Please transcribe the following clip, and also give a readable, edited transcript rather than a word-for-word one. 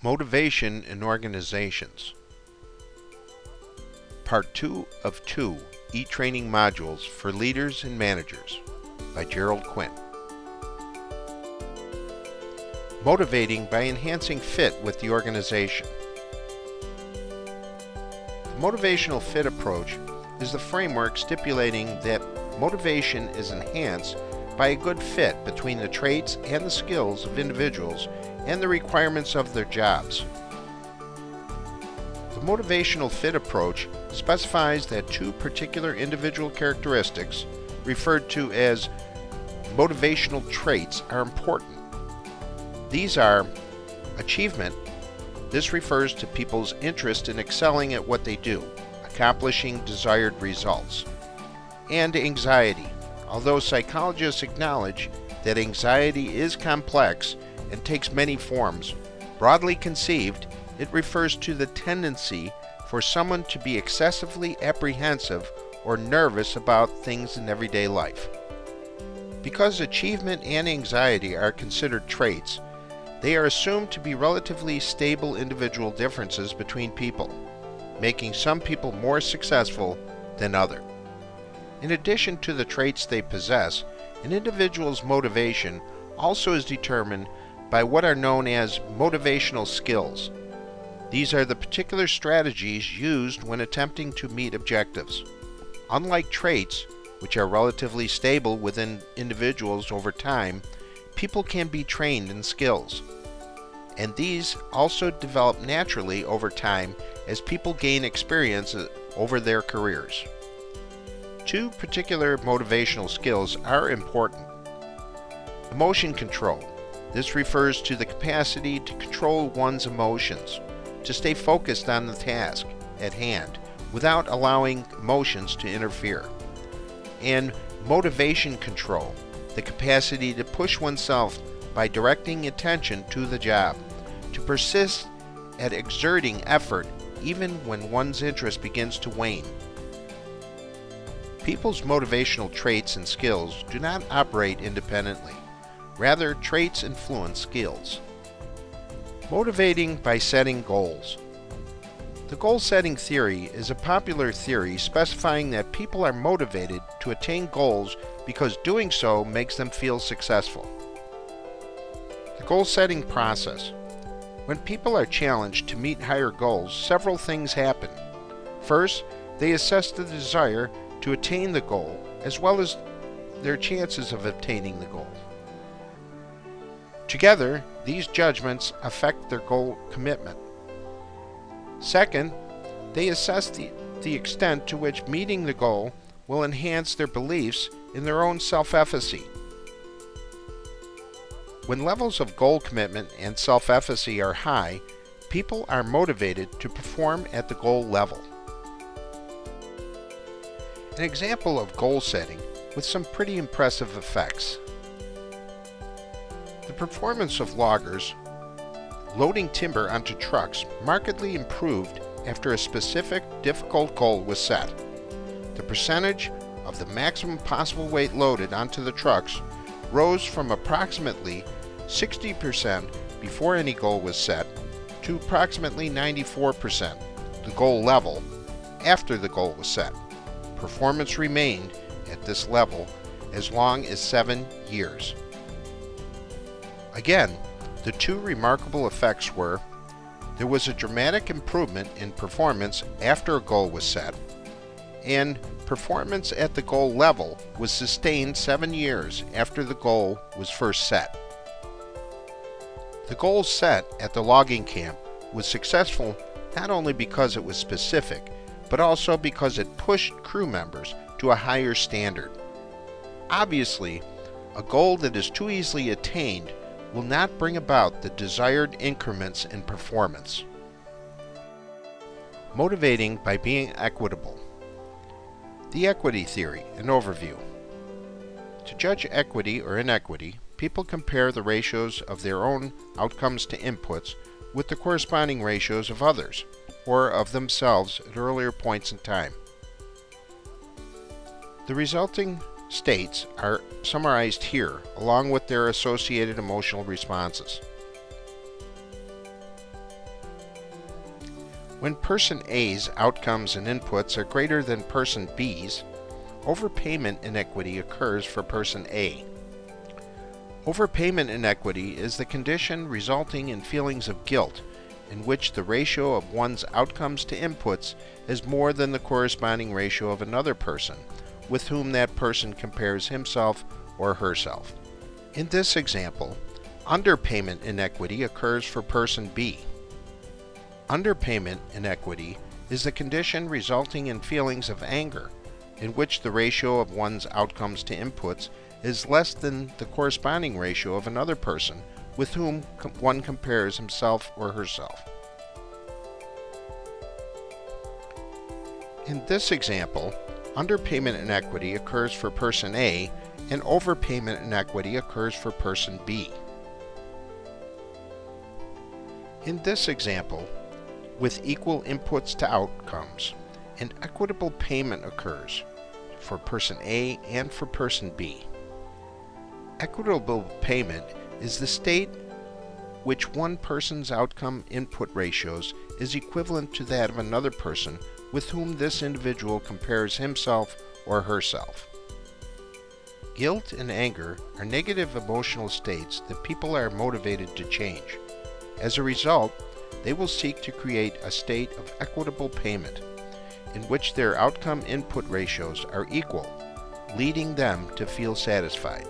Motivation in Organizations. Part 2 of 2 e-training modules for leaders and managers by Gerald Quinn. Motivating by enhancing fit with the organization. The motivational fit approach is the framework stipulating that motivation is enhanced by a good fit between the traits and the skills of individuals and the requirements of their jobs. The motivational fit approach specifies that two particular individual characteristics, referred to as motivational traits, are important. These are achievement. This refers to people's interest in excelling at what they do, accomplishing desired results. And anxiety. Although psychologists acknowledge that anxiety is complex and takes many forms, broadly conceived, it refers to the tendency for someone to be excessively apprehensive or nervous about things in everyday life. Because achievement and anxiety are considered traits, they are assumed to be relatively stable individual differences between people, making some people more successful than others. In addition to the traits they possess, an individual's motivation also is determined by what are known as motivational skills. These are the particular strategies used when attempting to meet objectives. Unlike traits, which are relatively stable within individuals over time, people can be trained in skills. And these also develop naturally over time as people gain experience over their careers. Two particular motivational skills are important. Emotion control. This refers to the capacity to control one's emotions, to stay focused on the task at hand without allowing emotions to interfere. And motivation control. The capacity to push oneself by directing attention to the job, to persist at exerting effort even when one's interest begins to wane. People's motivational traits and skills do not operate independently. Rather, traits influence skills. Motivating by setting goals. The goal-setting theory is a popular theory specifying that people are motivated to attain goals because doing so makes them feel successful. The goal-setting process. When people are challenged to meet higher goals, several things happen. First, they assess the desire to attain the goal, as well as their chances of obtaining the goal. Together, these judgments affect their goal commitment. Second, they assess the extent to which meeting the goal will enhance their beliefs in their own self-efficacy. When levels of goal commitment and self-efficacy are high, people are motivated to perform at the goal level. An example of goal setting with some pretty impressive effects. The performance of loggers loading timber onto trucks markedly improved after a specific difficult goal was set. The percentage of the maximum possible weight loaded onto the trucks rose from approximately 60% before any goal was set to approximately 94%, the goal level, after the goal was set. Performance remained at this level as long as 7 years. Again, the two remarkable effects were there was a dramatic improvement in performance after a goal was set, and performance at the goal level was sustained 7 years after the goal was first set. The goal set at the logging camp was successful not only because it was specific, but also because it pushed crew members to a higher standard. Obviously, a goal that is too easily attained will not bring about the desired increments in performance. Motivating by being equitable. The equity theory, an overview. To judge equity or inequity, people compare the ratios of their own outcomes to inputs with the corresponding ratios of others, or of themselves at earlier points in time. The resulting states are summarized here, along with their associated emotional responses. When person A's outcomes and inputs are greater than person B's, overpayment inequity occurs for person A. Overpayment inequity is the condition resulting in feelings of guilt in which the ratio of one's outcomes to inputs is more than the corresponding ratio of another person with whom that person compares himself or herself. In this example, underpayment inequity occurs for person B. Underpayment inequity is the condition resulting in feelings of anger in which the ratio of one's outcomes to inputs is less than the corresponding ratio of another person with whom one compares himself or herself. In this example, underpayment inequity occurs for person A and overpayment inequity occurs for person B. In this example, with equal inputs to outcomes, an equitable payment occurs for person A and for person B. Equitable payment is the state which one person's outcome input ratios is equivalent to that of another person with whom this individual compares himself or herself. Guilt and anger are negative emotional states that people are motivated to change. As a result, they will seek to create a state of equitable payment in which their outcome input ratios are equal, leading them to feel satisfied.